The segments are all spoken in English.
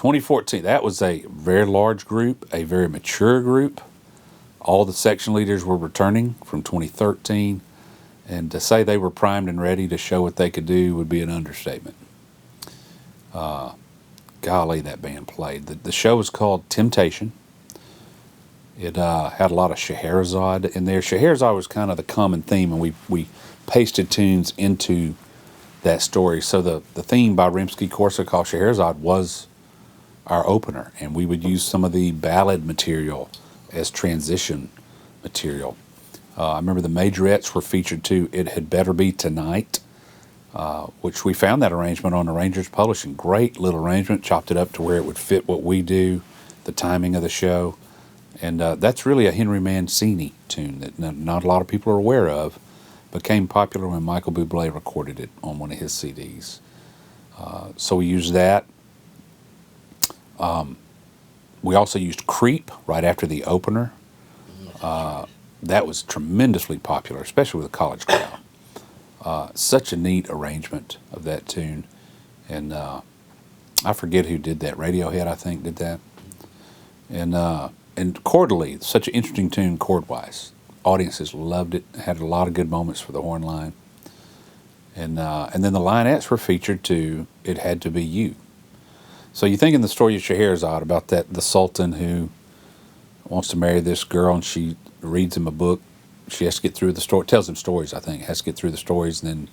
2014, that was a very large group, a very mature group. All the section leaders were returning from 2013, and to say they were primed and ready to show what they could do would be an understatement. Golly, that band played. The show was called Temptation. It had a lot of Scheherazade in there. Scheherazade was kind of the common theme, and we pasted tunes into that story. So the theme by Rimsky-Korsakov called Scheherazade was our opener, and we would use some of the ballad material as transition material. I remember the majorettes were featured too. It Had Better Be Tonight, which we found that arrangement on Arrangers Publishing. Great little arrangement, chopped it up to where it would fit what we do, the timing of the show. And that's really a Henry Mancini tune that not a lot of people are aware of. Became popular when Michael Bublé recorded it on one of his CDs. So we used that. We also used Creep right after the opener. That was tremendously popular, especially with the college crowd. Such a neat arrangement of that tune. And I forget who did that. Radiohead, I think, did that. And chordally, such an interesting tune chord-wise. Audiences loved it. Had a lot of good moments for the horn line. And then the linettes were featured to It Had to Be You. So you think in the story of Scheherazade about the Sultan who wants to marry this girl, and she reads him a book. She has to get through the story. Tells him stories, I think. Has to get through the stories, and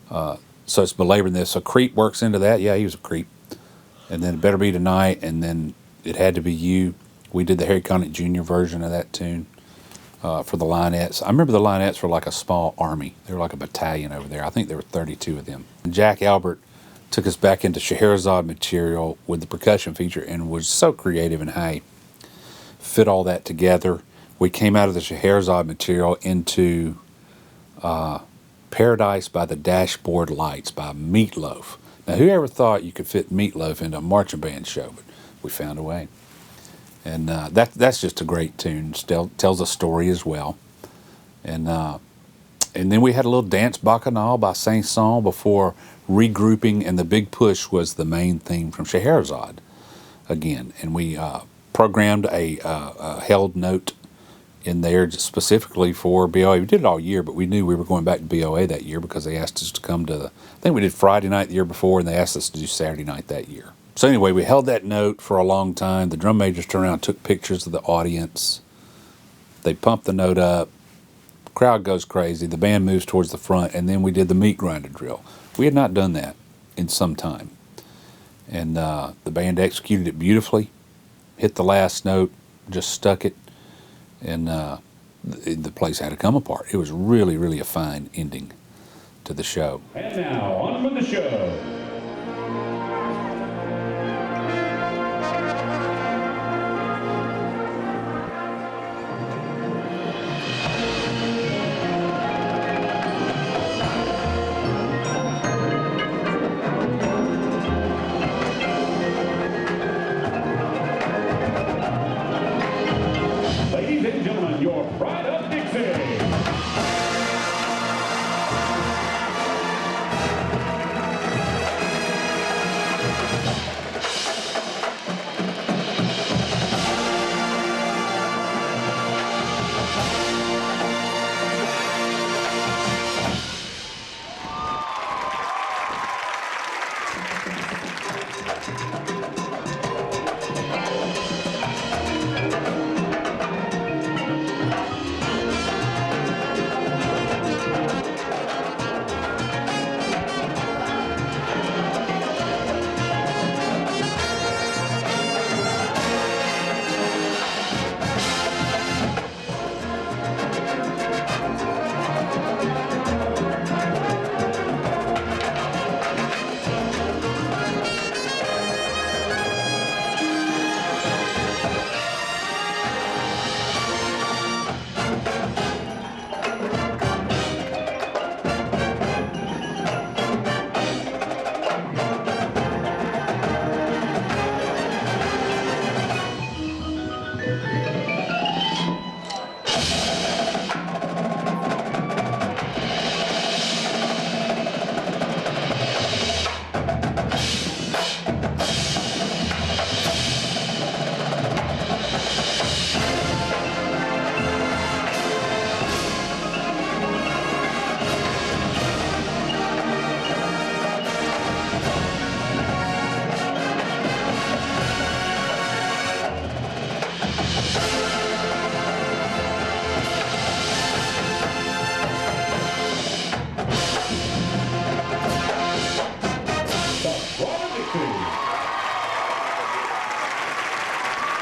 then so it's belaboring this. So Creep works into that. Yeah, he was a creep. And then It Better Be Tonight, and then It Had to Be You. We did the Harry Connick Jr. version of that tune for the linettes. I remember the linettes were like a small army. They were like a battalion over there. I think there were 32 of them. And Jack Albert took us back into Scheherazade material with the percussion feature and was so creative in how he fit all that together. We came out of the Scheherazade material into Paradise by the Dashboard Lights by Meatloaf. Now, whoever thought you could fit Meatloaf into a marching band show? But we found a way. And that's just a great tune. Tells a story as well. And then we had a little dance bacchanal by Saint-Saëns before regrouping, and the big push was the main theme from Scheherazade again. And we programmed a held note in there just specifically for BOA. We did it all year, but we knew we were going back to BOA that year because they asked us to come to I think we did Friday night the year before, and they asked us to do Saturday night that year. So anyway, we held that note for a long time. The drum majors turned around and took pictures of the audience. They pumped the note up. Crowd goes crazy. The band moves towards the front, and then we did the meat grinder drill. We had not done that in some time. And the band executed it beautifully, hit the last note, just stuck it, and the place had to come apart. It was really, really a fine ending to the show. And now, on with the show. Ladies and gentlemen, your pride of Dixie.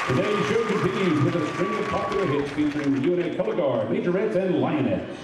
Today's show continues with a string of popular hits featuring the UNA Color Guard, Majorettes, and Lionettes.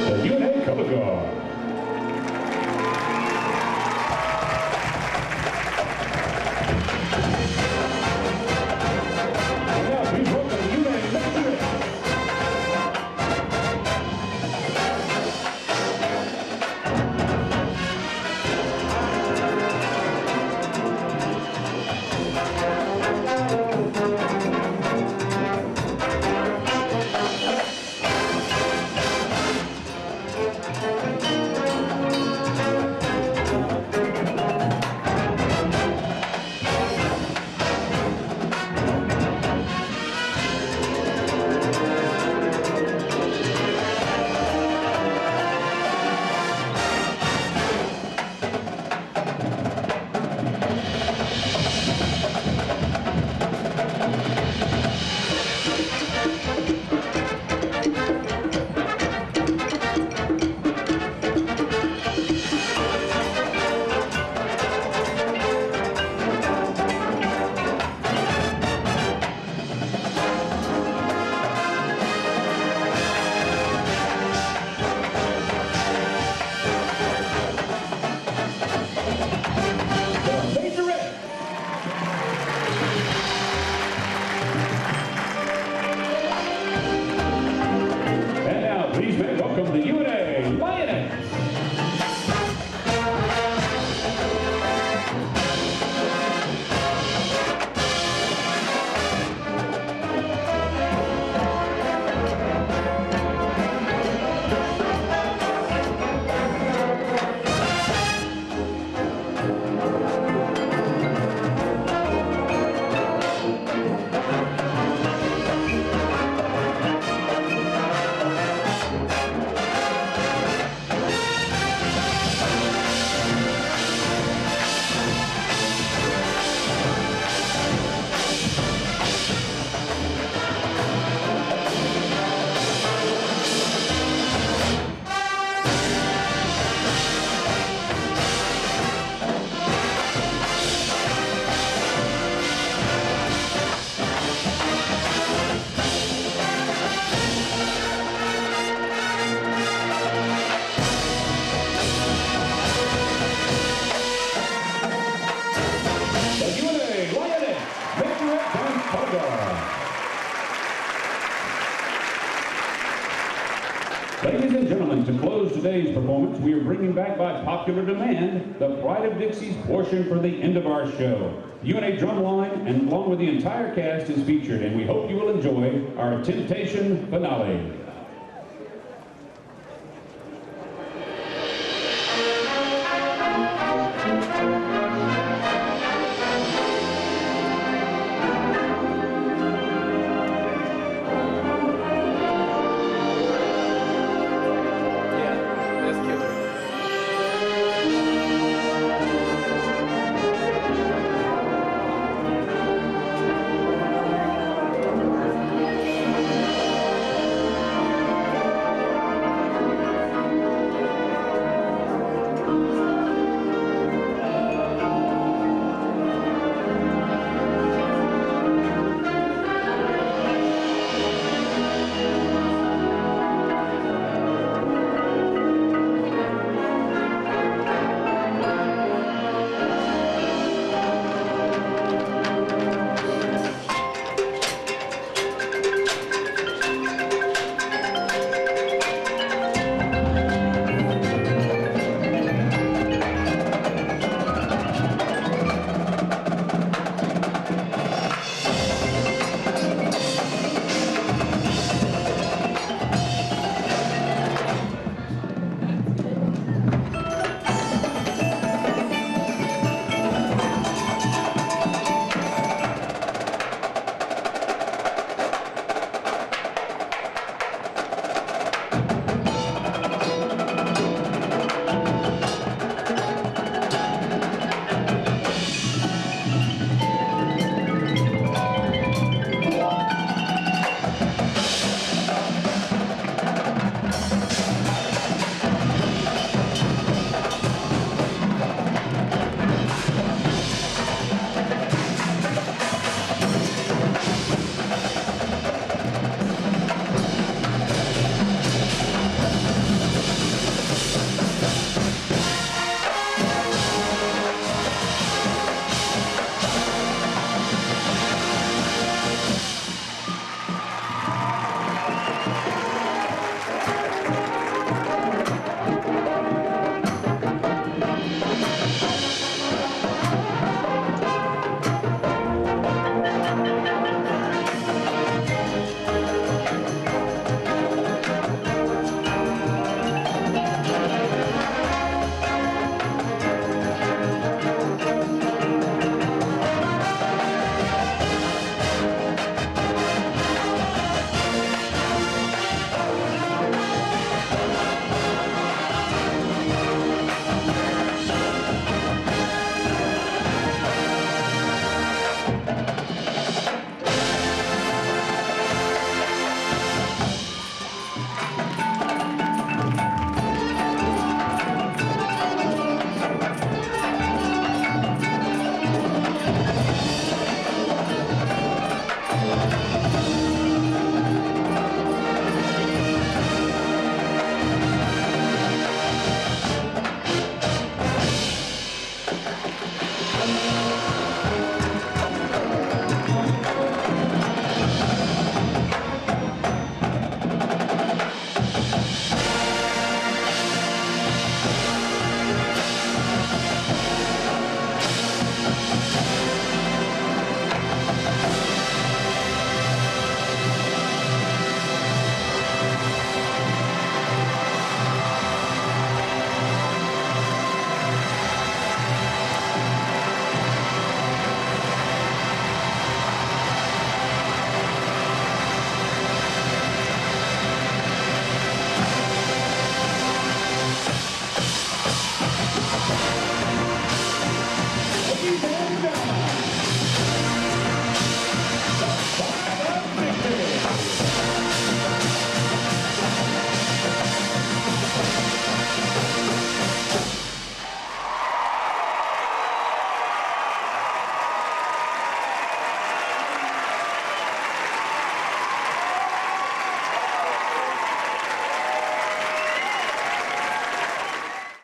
The UNA Color Guard. And now please welcome the UNA Majorettes. And now, please welcome the UNA Lionettes. Ladies and gentlemen, to close today's performance, we are bringing back by popular demand the Pride of Dixie's portion for the end of our show. UNA Drumline, and along with the entire cast, is featured, and we hope you will enjoy our Temptation finale.